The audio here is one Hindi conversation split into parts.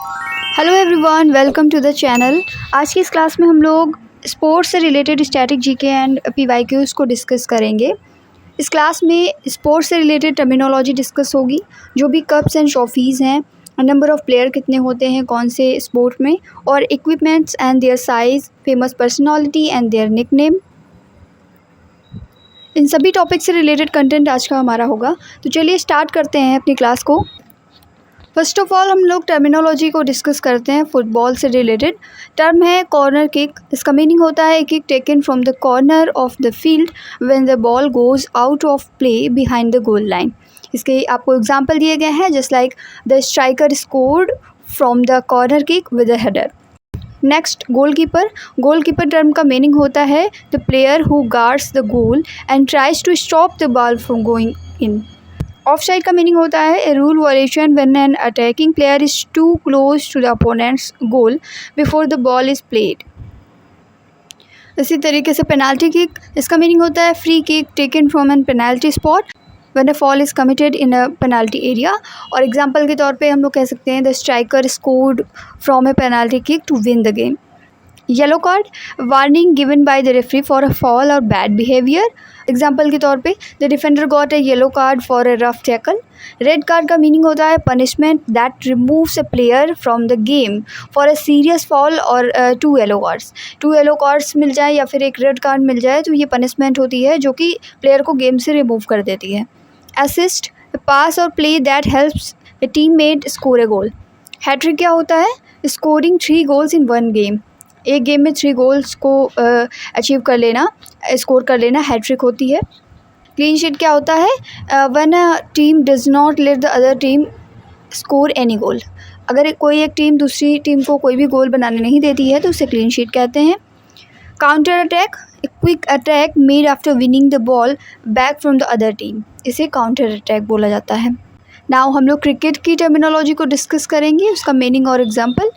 Hello everyone, welcome to the channel. आज की इस क्लास में हम लोग स्पोर्ट्स से related static GK and PYQs को डिस्कस करेंगे। इस क्लास में स्पोर्ट्स से रिलेटेड टर्मिनोलॉजी डिस्कस होगी, जो भी कप्स एंड ट्रॉफीज़ हैं, नंबर ऑफ़ प्लेयर कितने होते हैं कौन से स्पोर्ट में, और equipments and their size, famous personality and their nickname. इन सभी टॉपिक से रिलेटेड कंटेंट आज का हमारा होगा। तो चलिए स्टार्ट करते हैं अपनी क्लास को। फर्स्ट ऑफ ऑल हम लोग टर्मिनोलॉजी को डिस्कस करते हैं फुटबॉल से रिलेटेड। टर्म है कॉर्नर किक। इसका मीनिंग होता है kick taken from the corner of the field when the ball goes out of play behind the goal line. इसके आपको एग्जांपल दिए गए हैं, just like the striker scored from the corner kick with a header. Next, goalkeeper. Goalkeeper term का मीनिंग होता है the player who guards the goal and tries to stop the ball from going in. Offside का मीनिंग होता है a rule violation when an attacking player is too close to the opponents goal before the ball is played. इसी तरीके से पेनाल्टी किक, इसका मीनिंग होता है free kick taken from an penalty spot when a foul is committed in a penalty area. और एग्जांपल के तौर पे हम लोग कह सकते हैं the striker scored from a penalty kick to win the game. Yellow card, warning given by the referee for a fall और बैड बिहेवियर। एग्जाम्पल के तौर पे the defender got a yellow card for a rough tackle. Red card का मीनिंग होता है punishment that removes a player from the game for a serious fall और 2 येलो कार्ड्स। 2 येलो कार्ड्स मिल जाए या फिर एक रेड कार्ड मिल जाए तो ये पनिशमेंट होती है जो कि प्लेयर को गेम से रिमूव कर देती है। असिस्ट, पास और play that helps a team mate score a goal. Hat trick क्या होता है? Scoring 3 goals in 1 game. एक गेम में 3 गोल्स को अचीव कर लेना, स्कोर कर लेना हैट्रिक होती है। क्लीन शीट क्या होता है? When a team does not let the other team score any गोल। अगर कोई एक टीम दूसरी टीम को कोई भी गोल बनाने नहीं देती है तो उसे क्लीन शीट कहते हैं। Counter attack, a quick attack made after winning the ball back from the other team, इसे काउंटर अटैक बोला जाता है। नाउ हम लोग क्रिकेट की टर्मिनोलॉजी को डिस्कस करेंगे, उसका मीनिंग और एग्जाम्पल।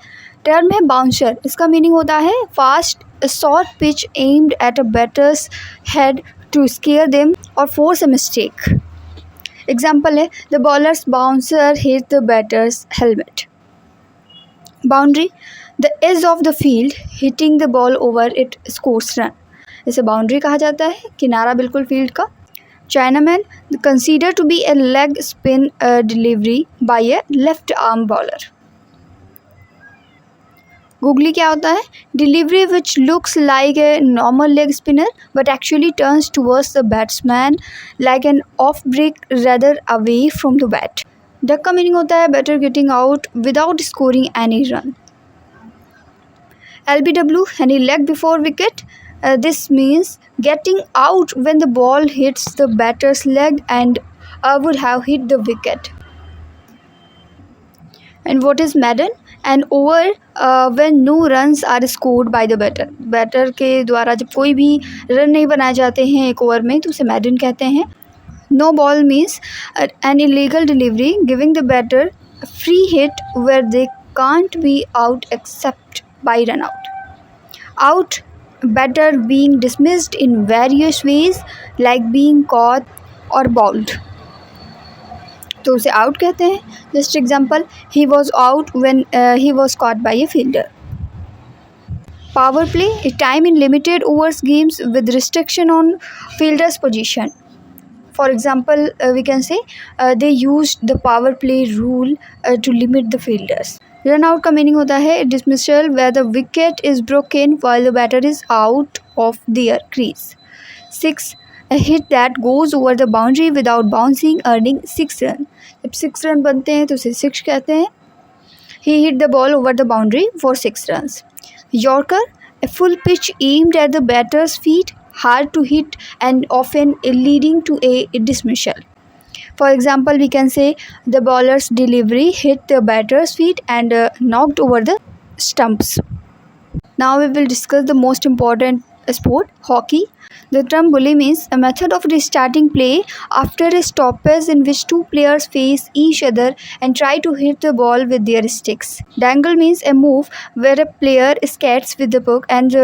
टर्म है बाउंसर। इसका मीनिंग होता है fast short pitch aimed at a batter's head to scare them और फोर्स अ मिस्टेक। एग्जाम्पल है the bowler's bouncer hit the batter's helmet. Boundary, the edge of the field hitting the ball over it scores run, इसे बाउंड्री कहा जाता है, किनारा बिल्कुल फील्ड का। Chinaman, consider to be a leg spin delivery by a left arm bowler. Googly क्या होता है? Delivery which looks like a normal leg spinner but actually turns towards the batsman like an off break rather away from the bat. Duck का मीनिंग होता है batter getting out without scoring any run. LBW, यानी leg before wicket, this means getting out when the ball hits the batter's leg and would have hit the wicket. And what is maiden? An over when no runs are scored by the batter. Batter के द्वारा जब कोई भी रन नहीं बनाए जाते हैं एक ओवर में तो उसे maiden कहते हैं। No ball means an illegal delivery giving the batter a free hit where they can't be out except by run out. Out, batter being dismissed in various ways like being caught or bowled, तो उसे आउट कहते हैं। Just example, he was out when he was caught by a fielder. Power play, a time in limited overs games with restriction on fielders position. For example we can say they used the power play rule to limit the fielders. Run out का मीनिंग होता है dismissal where the wicket is broken while the batter is out of their crease. 6, a hit that goes over the boundary without bouncing earning 6 run। जब 6 रन बनते हैं तो उसे 6 कहते हैं। He hit the ball over the boundary for 6 runs। Yorker, a full pitch aimed at the batter's feet, hard to hit and often leading to a dismissal। For example, we can say the bowler's delivery hit the batter's feet and knocked over the stumps। Now we will discuss the most important sport, hockey। The term bully means a method of restarting play after a stoppage in which 2 players face each other and try to hit the ball with their sticks। Dangle means a move where a player skates with the puck and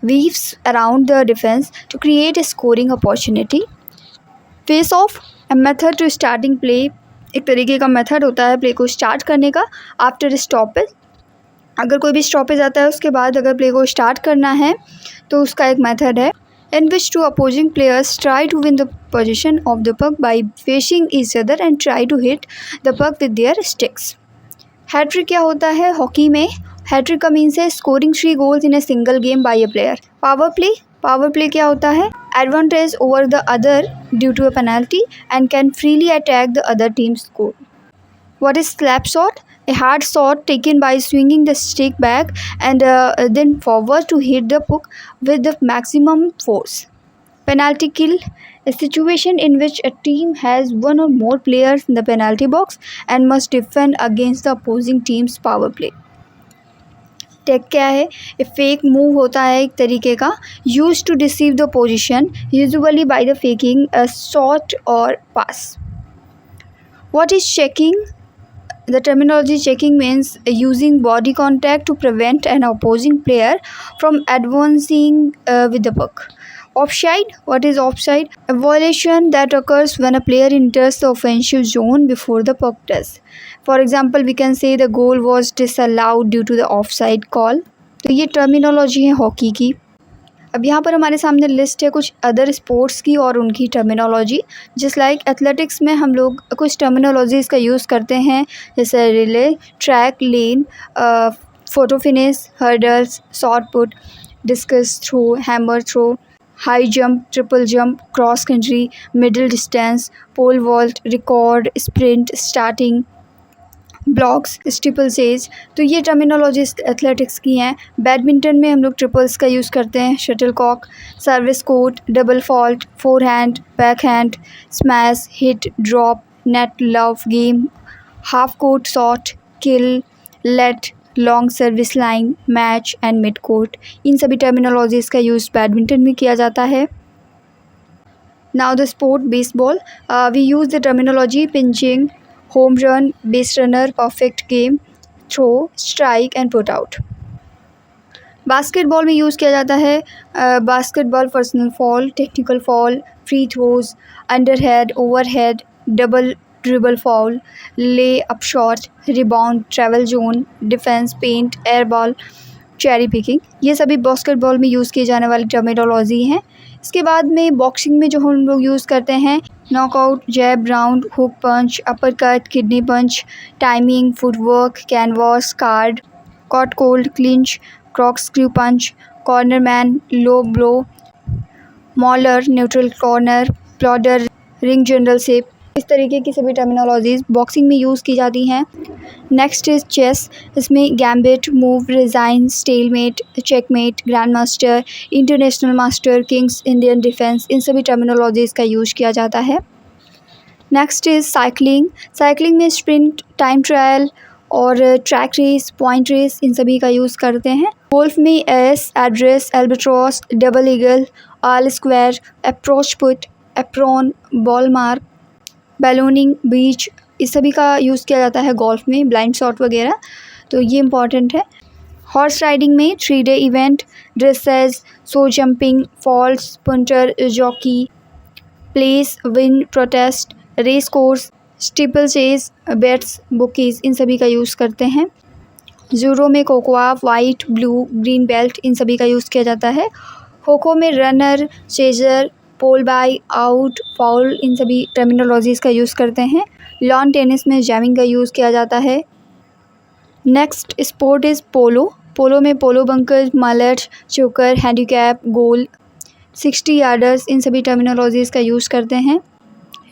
weaves around the defense to create a scoring opportunity। Face off, a method to starting play, एक तरीके का मेथड होता है प्ले को स्टार्ट करने का आफ्टर स्टॉपेज अगर कोई भी स्टॉपेज आता है उसके बाद अगर प्ले को स्टार्ट करना है तो उसका एक मेथड है in which two opposing players try to win the possession of the puck by facing each other and try to hit the puck with their sticks. Hat trick क्या होता है हॉकी में? हैट्रिक का मीन्स है scoring 3 goals in a single game by a player. Power play क्या होता है? Advantage over the other due to a penalty and can freely attack the other teams goal. What is slap shot? A hard shot taken by swinging the stick back and then forward to hit the puck with the maximum force. Penalty kill, a situation in which a team has one or more players in the penalty box and must defend against the opposing team's power play. Deke क्या है? ए फेक मूव होता है एक तरीके का, use to deceive the position usually by the faking a shot और pass. What is checking? The terminology checking means using body contact to prevent an opposing player from advancing with the puck. Offside. What is offside? A violation that occurs when a player enters the offensive zone before the puck does. For example, we can say the goal was disallowed due to the offside call. तो ये टर्मिनोलॉजी है हॉकी की. अब यहाँ पर हमारे सामने लिस्ट है कुछ अदर स्पोर्ट्स की और उनकी टर्मिनोलॉजी. जिस लाइक एथलेटिक्स में हम लोग कुछ टर्मिनोलॉजीज़ का यूज़ करते हैं जैसे relay, track, lane, photo finish, hurdles, shot put, discus throw, hammer throw, high jump, triple jump, cross country, middle distance, pole vault, record, sprint, starting blocks, steeplechase. तो ये टर्मिनोलॉजीज एथलेटिक्स की हैं. बैडमिंटन में हम लोग ट्रिपल्स का यूज़ करते हैं, shuttlecock, service court, double fault, forehand, backhand, smash, hit, drop, net, love, game, half court, shot, kill, let, long service line, match and mid court. इन सभी टर्मिनोलॉजीज़ का यूज़ बैडमिंटन में किया जाता है. Now the sport baseball, we use the terminology pinching, home run, base runner, perfect game, throw, strike and put out. Basketball में यूज़ किया जाता है basketball, personal fall, technical foul, free throws, underhead, overhead, double dribble foul, layup shot, rebound, travel zone, defence, paint, air ball, cherry picking. ये सभी बास्केटबॉल में यूज़ किए जाने वाली टर्मिनोलॉजी हैं. इसके बाद में बॉक्सिंग में जो हम लोग यूज़ करते हैं knockout, jab, round, hook punch, uppercut, kidney punch, timing, footwork, canvas, card, caught cold, clinch, corkscrew punch, corner man, low blow, mauler, neutral corner, plodder, ring generalship. इस तरीके की सभी टर्मिनोलॉजीज़ बॉक्सिंग में यूज़ की जाती हैं. Next is chess. इसमें gambit, move, resign, stalemate, checkmate, grandmaster, international master, king's, Indian defence, इन सभी टर्मिनोलॉजीज़ का यूज़ किया जाता है. Next is cycling. साइकिलिंग में स्प्रिंट, टाइम ट्रायल और ट्रैक रेस, पॉइंट रेस, इन सभी का यूज़ करते हैं. गोल्फ में ace, address, albatross, double eagle, all square, approach putt, apron, ball mark, ballooning, beach, इस सभी का यूज़ किया जाता है गोल्फ में, ब्लाइंड शॉट वगैरह. तो ये इम्पॉर्टेंट है. हॉर्स राइडिंग में 3 day event, dresses, show jumping, falls, punter, jockey, place, win, protest, race course, steeple chase, bets, bookies, इन सभी का यूज़ करते हैं. जूडो में cocoa, white, blue, green belt, इन सभी का यूज़ किया जाता है. खो खो में runner, chaser, pole by, out, foul, इन सभी टर्मिनोलॉजीज़ का यूज़ करते हैं. लॉन टेनिस में जैमिंग का यूज़ किया जाता है. नेक्स्ट स्पोर्ट इज़ पोलो. पोलो में पोलो बंकर, मलट, चोकर, हैंडीकैप, गोल, 60 यार्डर्स, इन सभी टर्मिनोलॉजीज़ का यूज़ करते हैं.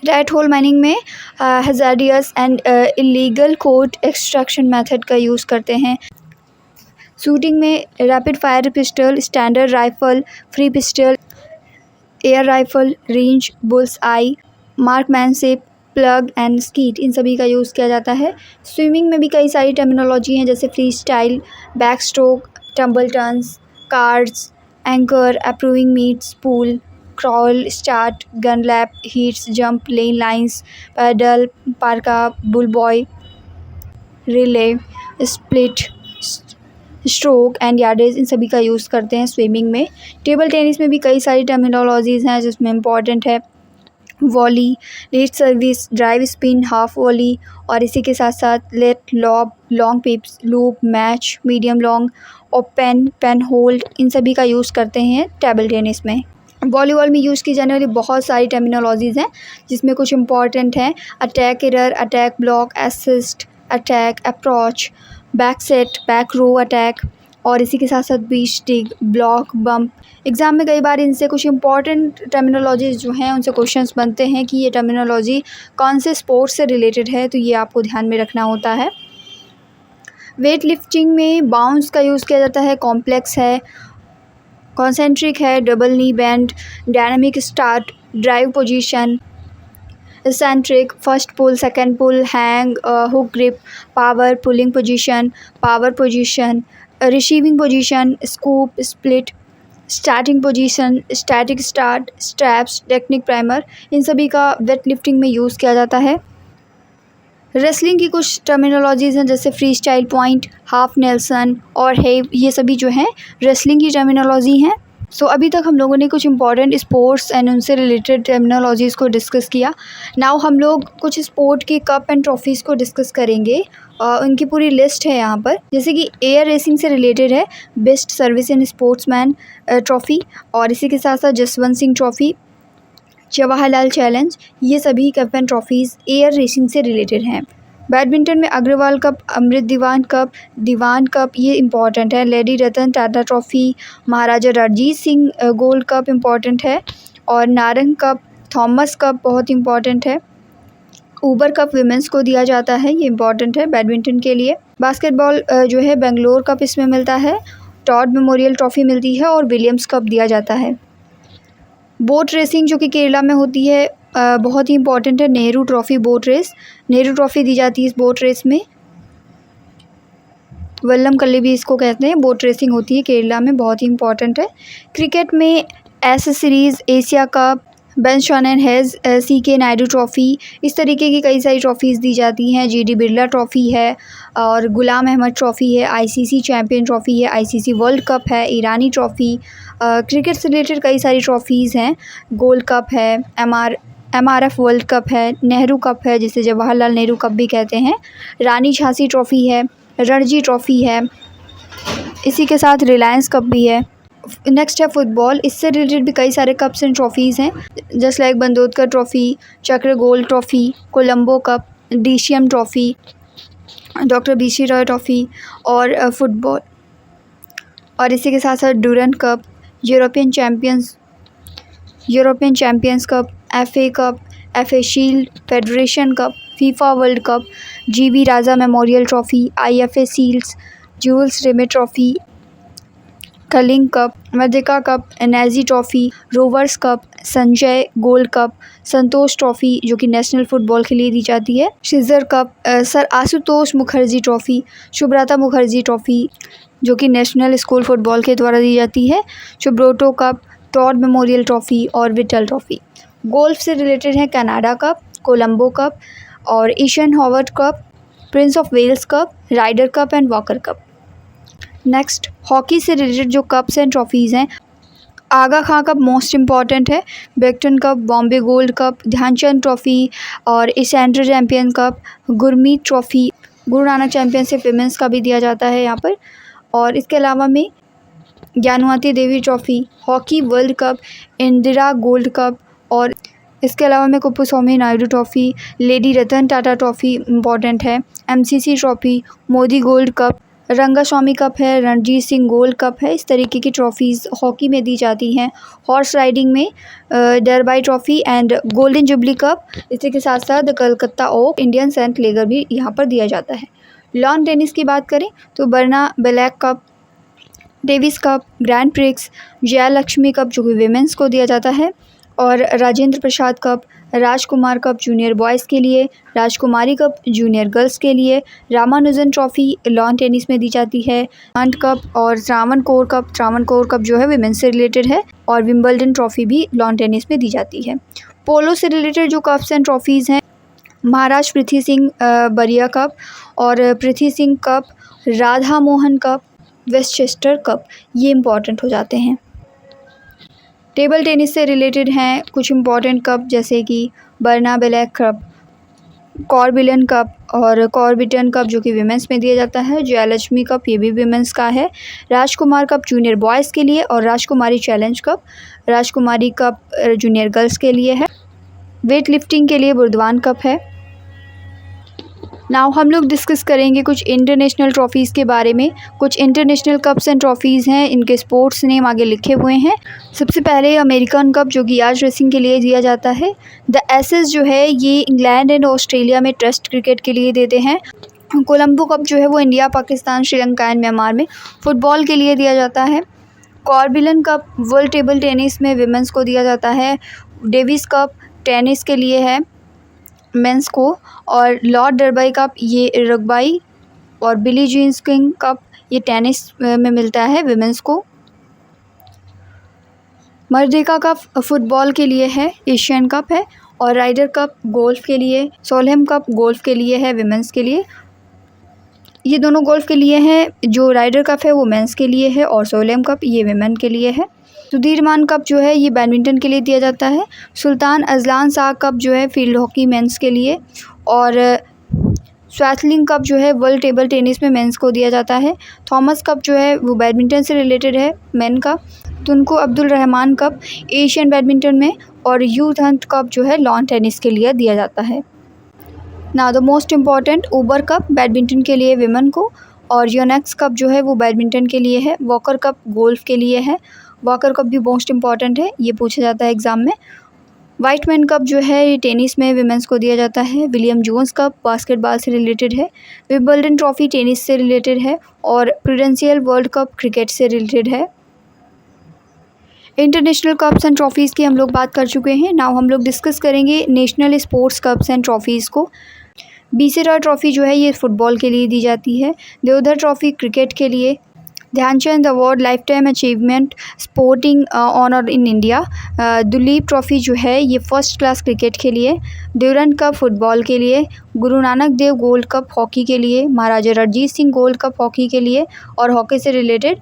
रैट होल माइनिंग में hazardous and illegal coal extraction method का यूज़ करते हैं. शूटिंग में rapid fire pistol, standard rifle, free pistol, air rifle, range, bull's eye, marksmanship, plug and skeet, इन सभी का यूज़ किया जाता है. स्विमिंग में भी कई सारी टर्मिनोलॉजी हैं जैसे free style, back stroke, tumble turns, cards, anchor, approving meets, pool, crawl, start, gun lap, heats, jump, lane lines, paddle, parka, bull boy, relay, split, stroke and yardage, इन सभी का यूज़ करते हैं स्विमिंग में. टेबल टेनिस में भी कई सारी टर्मिनोलॉजीज़ हैं जिसमें इम्पॉर्टेंट है volley, let service, drive spin, half volley और इसी के साथ साथ let lob, long pips, loop, match, medium long और पेन होल्ड, इन सभी का यूज़ करते हैं टेबल टेनिस में। वॉलीबॉल में यूज़ की जाने वाली बहुत सारी टर्मिनोलॉजीज़ हैं, जिसमें कुछ इंपॉर्टेंट हैं: attack error, attack block, assist, attack, approach, back set, back row attack और इसी के साथ साथ beach stick, block, bump. Exam में कई बार इनसे कुछ इंपॉर्टेंट टर्मिनोलॉजीज़ जो हैं उनसे क्वेश्चंस बनते हैं कि ये टर्मिनोलॉजी कौन से स्पोर्ट्स से रिलेटेड है, तो ये आपको ध्यान में रखना होता है। वेट लिफ्टिंग में बाउंस का यूज़ किया जाता है, कॉम्प्लेक्स है, कॉन्सेंट्रिक है, double knee bend, dynamic start, drive position, eccentric, first pull, second pull, hang, hook grip, power, pulling position, receiving position, scoop, split, starting position, static start, straps, technique primer, इन सभी का वेट लिफ्टिंग में यूज़ किया जाता है। रेसलिंग की कुछ टर्मिनोलॉजीज़ हैं, जैसे free style point, half Nelson और हेव, ये सभी जो हैं रेसलिंग की टर्मिनोलॉजी हैं। सो अभी तक हम लोगों ने कुछ इंपॉर्टेंट स्पोर्ट्स एंड उनसे रिलेटेड टर्मिनोलॉजीज़ को डिस्कस किया। नाउ हम लोग कुछ स्पोर्ट के कप एंड ट्रॉफीज़ को डिस्कस करेंगे। उनकी पूरी लिस्ट है यहाँ पर, जैसे कि एयर रेसिंग से रिलेटेड है best service in sportsman trophy और इसी के साथ साथ जसवंत सिंह ट्रॉफ़ी, जवाहरलाल चैलेंज, ये सभी cup and trophies air racing से रिलेटेड हैं। बैडमिंटन में अग्रवाल कप, अमृत दीवान कप ये इम्पॉर्टेंट है। Lady Ratan Tata trophy, Maharaja Ranjit Singh gold cup important है और नारंग कप, थॉमस कप बहुत इम्पॉर्टेंट है। ऊबर कप विमेंस को दिया जाता है, ये इम्पॉर्टेंट है बैडमिंटन के लिए। बास्केटबॉल जो है बेंगलोर कप इसमें मिलता है, टॉड मेमोरियल ट्रॉफ़ी मिलती है और विलियम्स कप दिया जाता है। बोट रेसिंग जो कि केरला में होती है बहुत ही इंपॉर्टेंट है, Nehru trophy boat race, Nehru trophy दी जाती है इस बोट रेस में। वल्लम कल्ली भी इसको कहते हैं, बोट रेसिंग होती है केरला में, बहुत ही इंपॉर्टेंट है। क्रिकेट में Ashes series, Asia cup, Benson Hedges, CK Naidu trophy, इस तरीके की कई सारी ट्रॉफ़ीज़ दी जाती हैं। GD बिरला ट्रॉफ़ी है और गुलाम अहमद ट्रॉफ़ी है, ICC चैम्पियन ट्रॉफ़ी है, ICC वर्ल्ड कप है, ईरानी ट्रॉफ़ी, क्रिकेट से रिलेटेड कई सारी ट्रॉफ़ीज़ हैं। गोल्ड कप है, MRF वर्ल्ड कप है, नेहरू कप है जिसे जवाहरलाल नेहरू कप भी कहते हैं, रानी झांसी ट्रॉफ़ी है, रणजी ट्रॉफ़ी है, इसी के साथ रिलायंस कप भी है। नेक्स्ट है फुटबॉल, इससे रिलेटेड भी कई सारे कप्स एंड ट्रॉफ़ीज़ हैं, just like Bandodkar trophy, Chakra gold trophy, Colombo cup, DCM trophy, doctor BC Roy trophy और फुटबॉल और इसी के साथ साथ Durand cup, European champions cup, FA cup, FA shield, federation cup, FIFA world cup, GB Raja memorial trophy, IFA shield, Jules Rimet trophy, Kalinga cup, Merdeka cup, energy trophy, Rovers cup, Sanjay gold cup, Santosh trophy जो कि नेशनल फुटबॉल के लिए दी जाती है, शिजर cup, sir Ashutosh Mukherjee trophy, Subroto Mukherjee trophy जो कि नेशनल स्कूल फुटबॉल के द्वारा दी जाती है, Subroto cup, Todd memorial trophy और विटल ट्रॉफ़ी। गोल्फ से रिलेटेड है कनाडा कप, कोलंबो कप और Eisenhower cup, prince of Wales cup, Ryder cup and Walker cup. Next hockey से रिलेटेड जो कप्स एंड ट्रॉफ़ीज़ हैं, Aga Khan cup most important है, Beighton cup, Bombay gold cup, Dhyanchand trophy और Esanda champion cup, Gurmeet trophy, Guru Nanak championship women's का भी दिया जाता है यहाँ पर। और इसके अलावा में Gyanvati Devi trophy, hockey world cup, Indira gold cup और इसके अलावा में Kuppuswamy Naidu trophy, lady Ratan Tata trophy important है, MCC trophy, Modi gold cup, Rangaswamy cup है, रणजीत सिंह गोल्ड कप है, इस तरीके की ट्रॉफ़ीज़ हॉकी में दी जाती हैं। हॉर्स राइडिंग में Derby trophy and golden jubilee cup, इसी के साथ साथ Calcutta Oaks, Indian Saint Leger भी यहाँ पर दिया जाता है। लॉन टेनिस की बात करें तो Barna Bellack cup, Davis cup, grand prix, Jayalakshmi cup जो कि विमेंस को दिया जाता है और Rajendra Prasad cup, Rajkumar cup junior boys के लिए, राजकुमारी कप जूनियर गर्ल्स के लिए, रामानुजन ट्रॉफ़ी लॉन टेनिस में दी जाती है, हंट कप और त्रावणकोर कप जो है विमेंस से रिलेटेड है और विंबलडन ट्रॉफ़ी भी लॉन टेनिस में दी जाती है। पोलो से रिलेटेड जो कप्स एंड ट्रॉफ़ीज़ हैं, महाराज पृथ्वी सिंह बरिया कप और Prithvi Singh cup, Radha Mohan cup, Westchester cup, ये इम्पॉर्टेंट हो जाते हैं। टेबल टेनिस से रिलेटेड हैं कुछ इम्पॉर्टेंट कप जैसे कि बर्ना ब्लैक कप, कॉर्बिलन कप और कॉर्बिटन कप जो कि विमेंस में दिया जाता है। जयलक्ष्मी कप ये भी विमेंस का है। राजकुमार कप जूनियर बॉयज़ के लिए और राजकुमारी चैलेंज कप, राजकुमारी कप जूनियर गर्ल्स के लिए है। वेट लिफ्टिंग के लिए बुर्दवान कप है। नाउ हम लोग डिस्कस करेंगे कुछ इंटरनेशनल ट्रॉफ़ीज़ के बारे में। कुछ इंटरनेशनल कप्स एंड ट्रॉफ़ीज़ हैं, इनके स्पोर्ट्स नेम आगे लिखे हुए हैं। सबसे पहले अमेरिकन कप जो कि यार्ड रेसिंग के लिए दिया जाता है। द एसेस जो है ये इंग्लैंड एंड ऑस्ट्रेलिया में टेस्ट क्रिकेट के लिए देते हैं। कोलंबो कप जो है वो India, Pakistan, Sri Lanka and Myanmar में फुटबॉल के लिए दिया जाता है। कॉर्बिलन कप वर्ल्ड टेबल टेनिस में विमेंस को दिया जाता है। डेविस कप टेनिस के लिए है मेंस को। और लॉर्ड डरबाई कप ये रग्बी और बिली जीन्स किंग कप ये टेनिस में मिलता है विमेंस को। मर्देका कप फुटबॉल के लिए है, एशियन कप है। और राइडर कप गोल्फ के लिए, सोलहेम कप गोल्फ के लिए है विमेंस के लिए। ये दोनों गोल्फ के लिए हैं। जो राइडर कप है वो मेंस के लिए है और सोलहेम कप ये विमेन के लिए है। सुधीरमान कप जो है ये बैडमिंटन के लिए दिया जाता है। सुल्तान अजलान शाह कप जो है फील्ड हॉकी मेंस के लिए। और स्वैथलिंग कप जो है वर्ल्ड टेबल टेनिस में मेंस को दिया जाता है। थॉमस कप जो है वो बैडमिंटन से रिलेटेड है मेन का। Tunku Abdul Rahman cup Asian badminton में। और यूथ हंट कप जो है लॉन टेनिस के लिए दिया जाता है। Now the most important Uber cup badminton के लिए विमेन को। और योनेक्स कप जो है वो बैडमिंटन के लिए है। वॉकर कप गोल्फ के लिए है। वॉकर कप भी मोस्ट इम्पॉर्टेंट है, ये पूछा जाता है एग्ज़ाम में। वाइटमैन कप जो है ये टेनिस में विमेंस को दिया जाता है। विलियम जोन्स कप बास्केटबॉल से रिलेटेड है। विंबलडन ट्रॉफ़ी टेनिस से रिलेटेड है। और प्रूडेंशियल वर्ल्ड कप क्रिकेट से रिलेटेड है। इंटरनेशनल कप्स एंड ट्रॉफ़ीज़ की हम लोग बात कर चुके हैं। नाउ हम लोग डिस्कस करेंगे नेशनल स्पोर्ट्स कप्स एंड ट्रॉफ़ीज़ को। बीसी रॉय ट्रॉफ़ी जो है ये फुटबॉल के लिए दी जाती है। देवधर ट्रॉफ़ी क्रिकेट के लिए। Dhyanchand award lifetime achievement sporting honour in India. Duleep trophy जो है ये फर्स्ट क्लास क्रिकेट के लिए। ड्यूरेंट कप फुटबॉल के लिए। Guru Nanak Dev gold cup hockey के लिए। Maharaja Ranjit Singh gold cup hockey के लिए और हॉकी से रिलेटेड।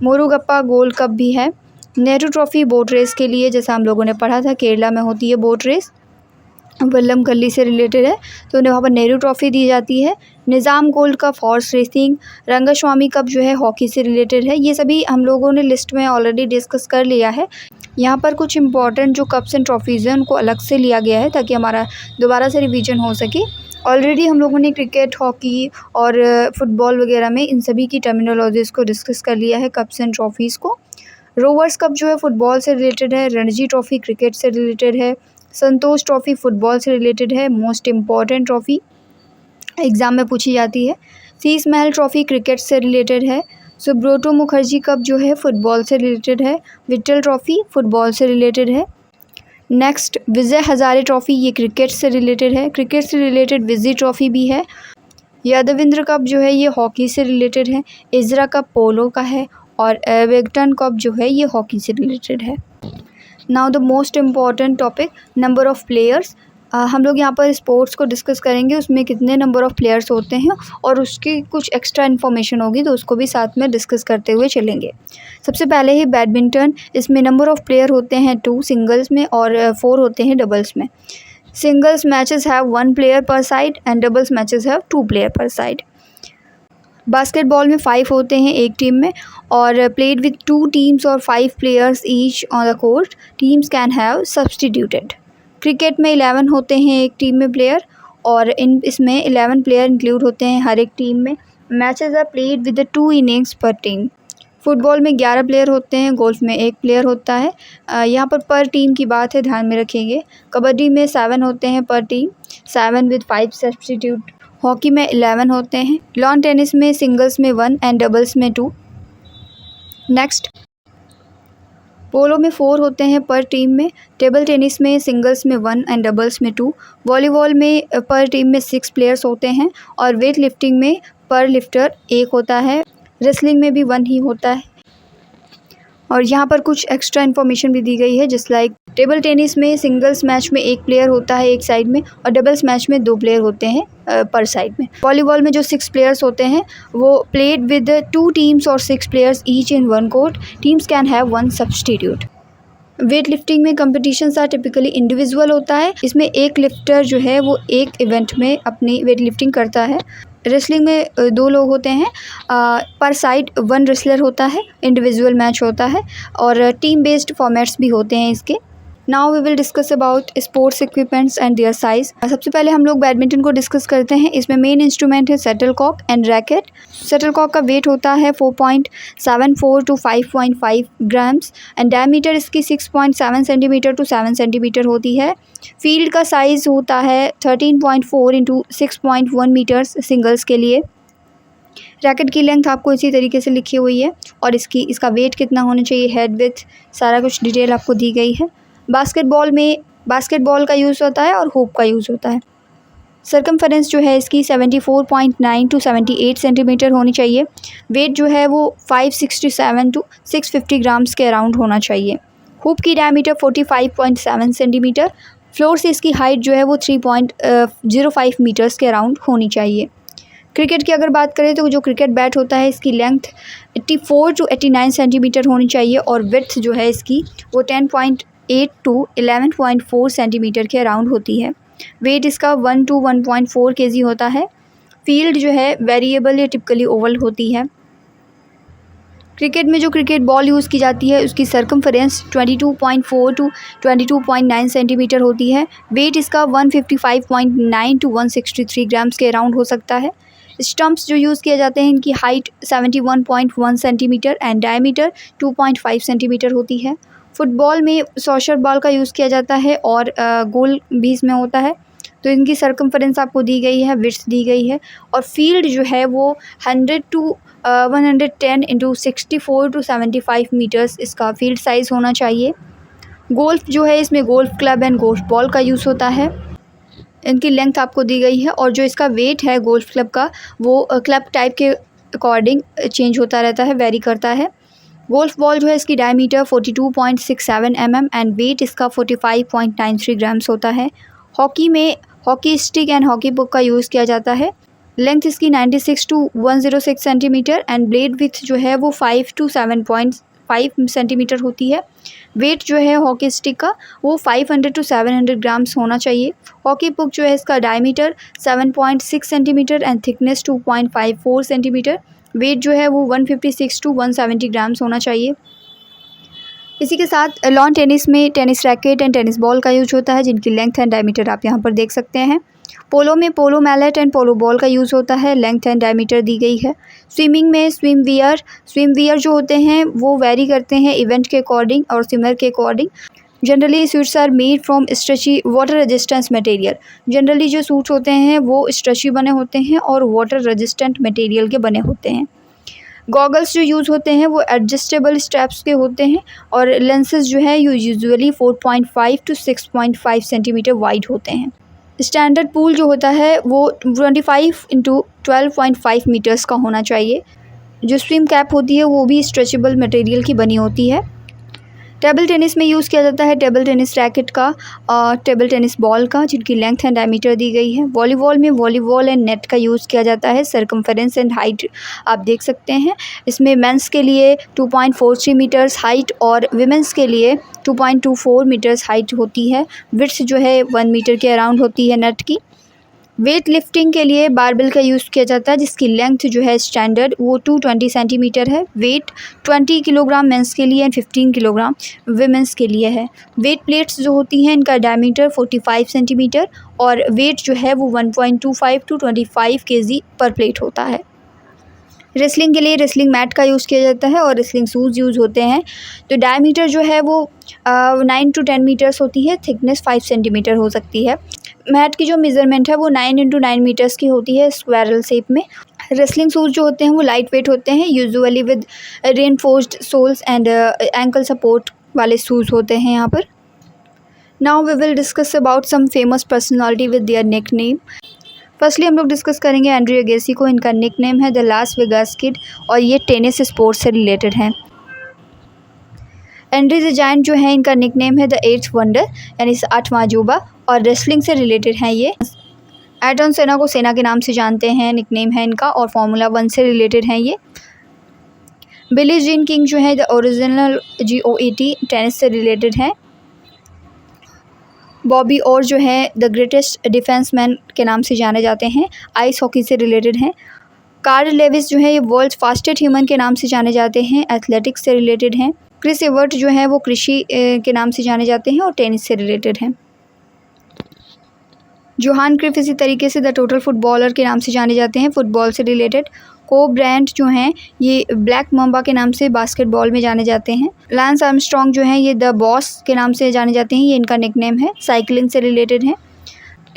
मोरूगप्पा गोल्ड कप भी है। नेहरू ट्रॉफ़ी बोट रेस के लिए, जैसा हम लोगों ने पढ़ा था केरला में होती है बोट रेस, वल्लम कल्ली से रिलेटेड है तो उन्हें वहाँ पर नेहरू ट्रॉफ़ी दी जाती है। Nizam gold cup horse racing. Rangaswamy cup जो है हॉकी से रिलेटेड है। ये सभी हम लोगों ने लिस्ट में ऑलरेडी डिस्कस कर लिया है। यहाँ पर कुछ इंपॉर्टेंट जो कप्स एंड ट्रॉफ़ीज़ हैं उनको अलग से लिया गया है ताकि हमारा दोबारा से रिवीजन हो सके। ऑलरेडी हम लोगों ने क्रिकेट, हॉकी और फुटबॉल वगैरह में इन सभी की टर्मिनोलॉजीज़ को डिस्कस कर लिया है कप्स एंड ट्रॉफ़ीज़ को। रोवर्स कप जो है फुटबॉल से रिलेटेड है। रणजी ट्रॉफ़ी क्रिकेट से रिलेटेड है। संतोष ट्रॉफ़ी फुटबॉल से रिलेटेड है, मोस्ट इम्पॉर्टेंट ट्रॉफ़ी एग्ज़ाम में पूछी जाती है। शीश महल ट्रॉफ़ी क्रिकेट से रिलेटेड है। सुब्रोतो मुखर्जी कप जो है फुटबॉल से रिलेटेड है। विट्ठल ट्रॉफ़ी फुटबॉल से रिलेटेड है। नेक्स्ट विजय हज़ारे ट्रॉफ़ी ये क्रिकेट से रिलेटेड है। क्रिकेट से रिलेटेड विजय ट्रॉफ़ी भी है। यादविंद्र कप जो है ये हॉकी से रिलेटेड है। इज़रा कप पोलो का है। और वेगटन कप जो है ये हॉकी से रिलेटेड है। Now the most important topic number of players. हम लोग यहाँ पर स्पोर्ट्स को डिस्कस करेंगे, उसमें कितने नंबर ऑफ़ प्लेयर्स होते हैं और उसकी कुछ एक्स्ट्रा इन्फॉर्मेशन होगी तो उसको भी साथ में डिस्कस करते हुए चलेंगे। सबसे पहले ही बैडमिंटन, इसमें नंबर ऑफ़ प्लेयर होते हैं 2 सिंगल्स में और 4 होते हैं डबल्स में। सिंगल्स मैचेस हैव 1 प्लेयर पर side and doubles matches have 2 player पर साइड। बास्केटबॉल में 5 होते हैं एक टीम में और प्लेड विथ 2 टीम्स और 5 players each on the court. Teams can have substituted. Cricket में 11 होते हैं एक टीम में प्लेयर और इसमें 11 प्लेयर इंक्लूड होते हैं हर एक टीम में। Matches are played with 2 innings per team. Football में 11 प्लेयर होते हैं, गोल्फ में 1 प्लेयर होता है। यहाँ पर टीम की बात है, ध्यान में रखेंगे। कबड्डी में 7 होते हैं पर टीम, 7 विद 5 सब्स्टिट्यूट। हॉकी में 11 होते हैं। लॉन टेनिस में सिंगल्स में 1 एंड डबल्स में 2। नेक्स्ट पोलो में 4 होते हैं पर टीम में। टेबल टेनिस में सिंगल्स में 1 एंड डबल्स में 2। वॉलीबॉल में पर टीम में 6 प्लेयर्स होते हैं और वेट लिफ्टिंग में पर लिफ्टर 1 होता है। रेसलिंग में भी 1 ही होता है। और यहाँ पर कुछ एक्स्ट्रा इन्फॉर्मेशन भी दी गई है जिस लाइक टेबल टेनिस में सिंगल्स मैच में 1 प्लेयर होता है एक साइड में और डबल्स मैच में 2 प्लेयर होते हैं पर साइड में। वॉलीबॉल में जो 6 प्लेयर्स होते हैं वो प्लेड विद 2 टीम्स और 6 players each in 1 court. Teams can have 1 substitute. Wait lifting में कंपटीशंस आर टिपिकली इंडिविजुअल होता है। इसमें एक लिफ्टर जो है वो एक इवेंट में अपनी वेट लिफ्टिंग करता है। रेसलिंग में 2 लोग होते हैं, पर साइड 1 रेसलर होता है, इंडिविजुअल मैच होता है और टीम बेस्ड फॉर्मेट्स भी होते हैं इसके। Now we will discuss about sports equipments and their size. सबसे पहले हम लोग बैडमिंटन को डिस्कस करते हैं। इसमें मेन इंस्ट्रूमेंट है शटलकॉक एंड रैकेट। शटलकॉक का वेट होता है 4.74 टू 5.5 ग्राम्स एंड डायमीटर इसकी 6.7 सेंटीमीटर टू 7 सेंटीमीटर होती है। फील्ड का साइज़ होता है 13.4 इंटू 6.1 मीटर्स सिंगल्स के लिए। रैकेट की लेंथ आपको इसी तरीके से लिखी हुई है और इसका वेट कितना होना चाहिए, हेड विड्थ, सारा कुछ डिटेल आपको दी गई है। बास्केटबॉल में बास्केटबॉल का यूज़ होता है और होप का यूज़ होता है। सर्कमफरेंस जो है इसकी 74.9 टू 78 सेंटीमीटर होनी चाहिए। वेट जो है वो 567 टू 650 ग्राम्स के अराउंड होना चाहिए। हुप की डायमीटर 45.7 सेंटीमीटर। फ्लोर से इसकी हाइट जो है वो 3.05 मीटर्स के अराउंड होनी चाहिए। क्रिकेट की अगर बात करें तो जो क्रिकेट बैट होता है इसकी लेंथ 84 टू 89 सेंटीमीटर होनी चाहिए और विड्थ जो है इसकी वो 10.8 टू 11.4 सेंटीमीटर के अराउंड होती है। वेट इसका 1 टू 1.4 केजी होता है। फील्ड जो है वेरिएबल या टिपिकली ओवल होती है। क्रिकेट में जो क्रिकेट बॉल यूज़ की जाती है उसकी सर्कमफरेंस 22.4 टू 22.9 सेंटीमीटर होती है। वेट इसका 155.9 टू 163 ग्राम्स के अराउंड हो सकता है। स्टम्प्स जो यूज़ किए जाते हैं इनकी height 71.1 centimetre and diameter 2.5 centimetre होती है। फुटबॉल में सॉशर बॉल का यूज़ किया जाता है और गोल भी इसमें होता है। तो इनकी सर्कमफरेंस आपको दी गई है, विड्थ दी गई है और फील्ड जो है वो 100 टू 110 इंटू 64 टू 75 मीटर्स इसका फील्ड साइज़ होना चाहिए। गोल्फ जो है इसमें golf club and golf ball का यूज़ होता है। इनकी लेंथ आपको दी गई है और जो इसका वेट है गोल्फ क्लब का वो क्लब टाइप के अकॉर्डिंग चेंज होता रहता है, वेरी करता है। गोल्फ बॉल जो है इसकी डायमीटर 42.67 mm एंड वेट इसका 45.93 ग्राम्स होता है। हॉकी में हॉकी स्टिक एंड हॉकी पुक का यूज़ किया जाता है। लेंथ इसकी 96 to 106 centimetre and blade with जो है वो 5 टू 7.5 सेंटीमीटर होती है। वेट जो है हॉकी स्टिक का वो 500 टू 700 ग्राम्स होना चाहिए। हॉकी पुक जो है इसका diameter 7.6 centimetre and thickness 2.54 centimetre. Weight जो है वो 156 टू 170 ग्राम्स होना चाहिए। इसी के साथ लॉन टेनिस में tennis racket and tennis ball का यूज होता है जिनकी लेंथ एंड डायमीटर आप यहाँ पर देख सकते हैं। पोलो में पोलो मैलेट एंड पोलो बॉल का यूज़ होता है, लेंथ एंड डायमीटर दी गई है। स्विमिंग में स्विम वियर जो होते हैं वो वेरी करते हैं इवेंट के अकॉर्डिंग और स्विमर के according. Generally suits are made from stretchy water resistance material. Generally जो सूट्स होते हैं वो स्ट्रेची बने होते हैं और वाटर रेजिस्टेंट मटेरियल के बने होते हैं। गॉगल्स जो यूज़ होते हैं वो एडजस्टेबल स्ट्रैप्स के होते हैं और लेंसेज जो है यूजुअली 4.5 टू 6.5 सेंटीमीटर वाइड होते हैं। स्टैंडर्ड पूल जो होता है वो 25 इंटू 12.5 मीटर्स का होना चाहिए। जो स्विम कैप होती है वो भी स्ट्रेचेबल मटेरियल की बनी होती है। टेबल टेनिस में यूज़ किया जाता है टेबल टेनिस रैकेट का और टेबल टेनिस बॉल का जिनकी लेंथ एंड डायमीटर दी गई है। वॉलीबॉल में वॉलीबॉल एंड नेट का यूज़ किया जाता है। सर्कमफरेंस एंड हाइट आप देख सकते हैं। इसमें मेंस के लिए 2.43 मीटर्स हाइट और विमेंस के लिए 2.24 मीटर्स हाइट होती है। विड्थ जो है 1 मीटर के अराउंड होती है नेट की। वेट लिफ्टिंग के लिए बारबेल का यूज़ किया जाता है जिसकी लेंथ जो है स्टैंडर्ड वो 220 सेंटीमीटर है। वेट 20 किलोग्राम मेंस के लिए एंड 15 किलोग्राम विमेंस के लिए है। वेट प्लेट्स जो होती हैं इनका डायमीटर 45 सेंटीमीटर और वेट जो है वो 1.25 टू 25 केजी पर प्लेट होता है। रेसलिंग के लिए रेसलिंग मैट का यूज़ किया जाता है और रेसलिंग शूज़ यूज़ होते हैं। तो डायमीटर जो है वो 9 टू 10 मीटर्स होती है। थिकनेस 5 सेंटीमीटर हो सकती है। मैट की जो मेज़रमेंट है वो 9 इंटू 9 मीटर्स की होती है स्क्वायरल शेप में। रेसलिंग शूज़ जो होते हैं वो लाइट वेट होते हैं, usually with reinforced soles and ankle support वाले शूज़ होते हैं यहाँ पर। Now we will discuss about some famous personality with their nickname. Firstly हम लोग डिस्कस करेंगे एंड्रे अगेसी को। इनका निक नेम है द लास वेगास किड और ये टेनिस स्पोर्ट्स से रिलेटेड हैं। एंड्रे द जायंट जो है इनका निक नेम है द 8th वंडर यानी 8वां अजूबा और रेसलिंग से रिलेटेड हैं ये। एयरटन सेना को सेना के नाम से जानते हैं, निक नेम है इनका और फार्मूला 1 से रिलेटेड हैं ये। बिली जीन किंग जो है द ओरिजिनल GOAT टेनिस से रिलेटेड है। बॉबी और जो है द ग्रेटेस्ट डिफेंसमैन के नाम से जाने जाते हैं, आइस हॉकी से रिलेटेड हैं। कार्ल लेविस जो है ये वर्ल्ड फास्टेस्ट ह्यूमन के नाम से जाने जाते हैं, एथलेटिक्स से रिलेटेड हैं। क्रिस एवर्ट जो है वो कृषि के नाम से जाने जाते हैं और टेनिस से रिलेटेड हैं। जोहान क्रिफ इसी तरीके से द टोटल फुटबॉलर के नाम से जाने जाते हैं, फुटबॉल से रिलेटेड। को ब्रायंट जो हैं ये ब्लैक मम्बा के नाम से बास्केटबॉल में जाने जाते हैं। लैंस आर्मस्ट्रॉन्ग जो हैं ये द बॉस के नाम से जाने जाते हैं, ये इनका निकनेम है, साइकिलिंग से रिलेटेड है।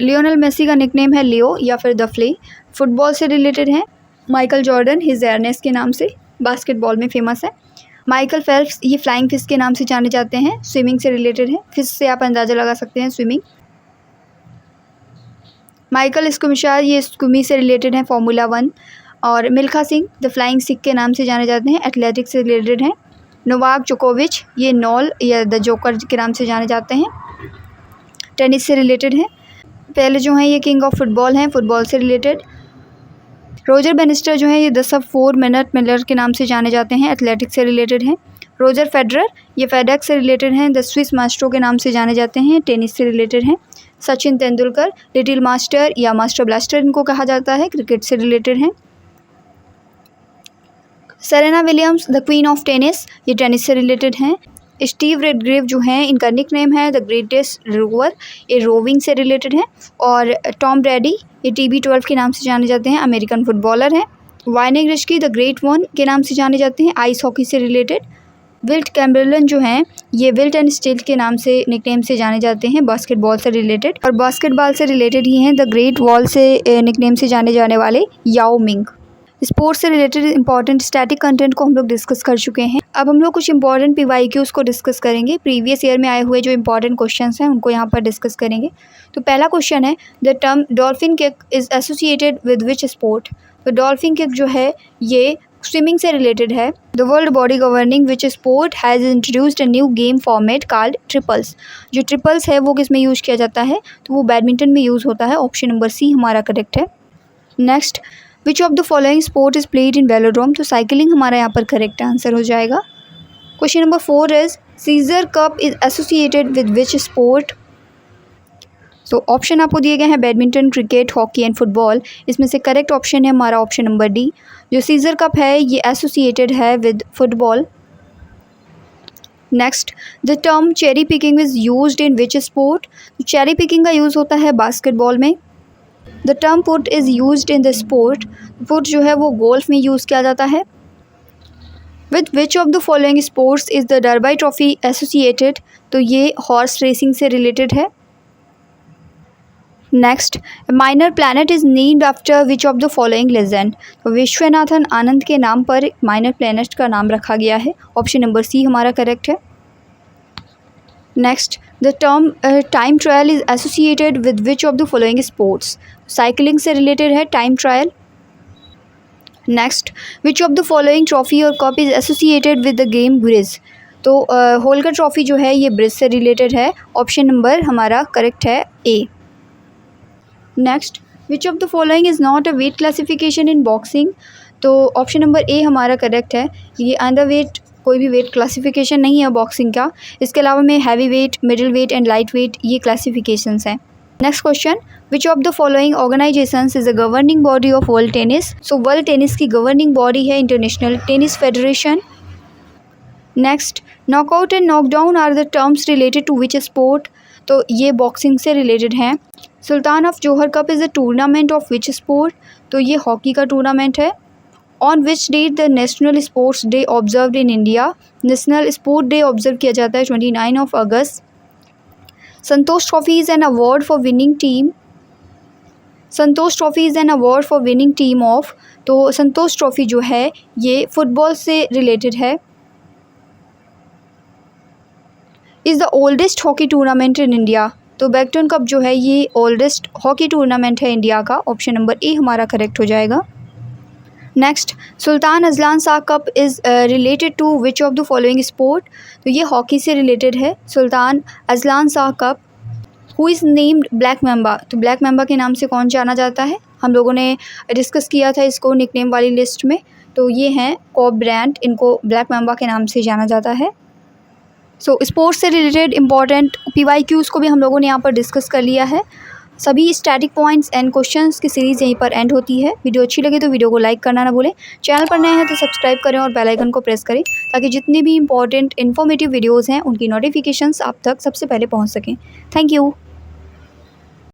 लियोनेल मेसी का निकनेम है लियो या फिर द फ्ले, फुटबॉल से रिलेटेड है। माइकल जॉर्डन हिज एयरनेस के नाम से बास्केटबॉल में फेमस है। माइकल फेल्प्स ये फ्लाइंग फिश के नाम से जाने जाते हैं, स्विमिंग से रिलेटेड है, फिश से आप अंदाज़ा लगा सकते हैं स्विमिंग। माइकल स्कूमिशार ये स्कूमी से रिलेटेड है, फार्मूला 1। और मिल्खा सिंह द फ्लाइंग सिख के नाम से जाने जाते हैं, एथलेटिक्स से रिलेटेड हैं। नोवाक जोकोविच ये नॉल या द जोकर के नाम से जाने जाते हैं, टेनिस से रिलेटेड हैं। पहले जो हैं ये किंग ऑफ फुटबॉल हैं, फुटबॉल से रिलेटेड। रोजर बेनिस्टर जो है ये द सब 4 मिनट मिलर के नाम से जाने जाते हैं, एथलेटिक्स से रिलेटेड हैं। रोजर फेडरर ये फेडेक्स से रिलेटेड हैं, द स्विस मास्ट्रो के नाम से जाने जाते हैं, टेनिस से रिलेटेड हैं। सचिन तेंदुलकर लिटिल मास्टर या मास्टर ब्लास्टर इनको कहा जाता है, क्रिकेट से रिलेटेड हैं। Serena Williams the queen of tennis ये टेनिस से रिलेटेड हैं। स्टीव रेडग्रेव जो हैं इनका निकनेम है द ग्रेटेस्ट रोवर, ये रोविंग से रिलेटेड हैं। और टॉम ब्रैडी ये TB12 के नाम से जाने जाते हैं, अमेरिकन फुटबॉलर हैं। वाइनिंग रिश्की द ग्रेट वन के नाम से जाने जाते हैं, आइस हॉकी से रिलेटेड। विल्ट कैम्बरलन जो हैं ये विल्ट एंड स्टील के नाम से निकनेम से जाने जाते हैं, बास्केटबॉल से रिलेटेड। और बास्केटबॉल से रिलेटेड ही हैं द ग्रेट वॉल से निकनेम से जाने जाने वाले याओ मिंग। स्पोर्ट्स से रिलेटेड इंपॉर्टेंट स्टैटिक कंटेंट को हम लोग डिस्कस कर चुके हैं। अब हम लोग कुछ इंपॉर्टेंट PYQs को डिस्कस करेंगे, प्रीवियस ईयर में आए हुए जो इंपॉर्टेंट क्वेश्चंस हैं उनको यहाँ पर डिस्कस करेंगे। तो पहला क्वेश्चन है the term dolphin kick is associated with which sport. तो डॉल्फिन किक जो है ये स्विमिंग से रिलेटेड है। The world body governing which sport has introduced a new game format called triples. जो ट्रिपल्स है वो किस में यूज़ किया जाता है, तो वो बैडमिंटन में यूज़ होता है, ऑप्शन नंबर C हमारा करेक्ट है। Next which of the following sport is played in velodrome. तो साइकिलिंग हमारा यहाँ पर करेक्ट आंसर हो जाएगा। Question number 4 is Caesar cup is associated with which sport. तो ऑप्शन आपको दिए गए हैं badminton, cricket, hockey and football. इसमें से करेक्ट ऑप्शन है हमारा ऑप्शन नंबर D। जो सीजर कप है ये एसोसिएटेड है with football. Next the term cherry picking is used in which sport. Cherry picking का यूज़ होता है बास्केटबॉल में। The term putt is used in the sport. Putt जो है वो गोल्फ में यूज़ किया जाता है। With which of the following sports is the Derby trophy associated. तो ये हॉर्स रेसिंग से रिलेटेड है। Next minor planet is named after which of the following legend. तो विश्वनाथन आनंद के नाम पर माइनर प्लैनेट का नाम रखा गया है, ऑप्शन नंबर C हमारा करेक्ट है। Next the term time trial is associated with which of the following sports. Cycling से रिलेटेड है time trial. Next which of the following trophy और cup is associated with the game bridge. तो होल्कर ट्रॉफी जो है ये ब्रिज से रिलेटेड है, ऑप्शन नंबर हमारा करेक्ट है A। Next which of the following is not a weight classification in boxing. तो ऑप्शन नंबर A हमारा करेक्ट है, ये अंडर वेट कोई भी वेट क्लासिफिकेशन नहीं है बॉक्सिंग का। इसके अलावा में heavy weight, middle weight and light weight ये क्लासिफिकेशंस हैं। Next question which of the following organisations is a governing body of world tennis. So world tennis की गवर्निंग बॉडी है international tennis federation. Next knockout and knockdown are the terms related to which sport. तो ये बॉक्सिंग से रिलेटेड हैं। Sultan of Johor cup is a tournament of which sport. तो ये हॉकी का टूर्नामेंट है। On which date the national sports day observed in India. National sport day observe किया जाता है 29 अगस्त। Santosh trophy is an award for winning team. Santosh trophy is an award for winning team of. तो संतोष ट्रॉफी जो है ये फुटबॉल से रिलेटेड है। Is the oldest hockey tournament in India. तो बैगटन कप जो है ये ओल्डेस्ट हॉकी टूर्नामेंट है इंडिया का, ऑप्शन नंबर A हमारा करेक्ट हो जाएगा। Next Sultan Azlan Shah cup is related to which of the following sport. तो ये हॉकी से रिलेटेड है, Sultan Azlan Shah cup. Who is named black mamba. तो ब्लैक मेम्बा के नाम से कौन जाना जाता है, हम लोगों ने डिस्कस किया था इसको निकनेम वाली लिस्ट में। तो ये हैं कोब ब्रायंट, इनको ब्लैक मैम्बा के नाम से जाना जाता है। सो स्पोर्ट्स से रिलेटेड इंपॉर्टेंट PYQs को भी हम लोगों ने यहाँ पर डिस्कस कर लिया है। सभी स्टैटिक पॉइंट्स एंड क्वेश्चंस की सीरीज़ यहीं पर एंड होती है। वीडियो अच्छी लगे तो वीडियो को लाइक करना ना भूलें। चैनल पर नए हैं तो सब्सक्राइब करें और बेल आइकन को प्रेस करें ताकि जितनी भी इंपॉर्टेंट इन्फॉर्मेटिव वीडियोज़ हैं उनकी नोटिफिकेशंस आप तक सबसे पहले पहुँच सकें। Thank you.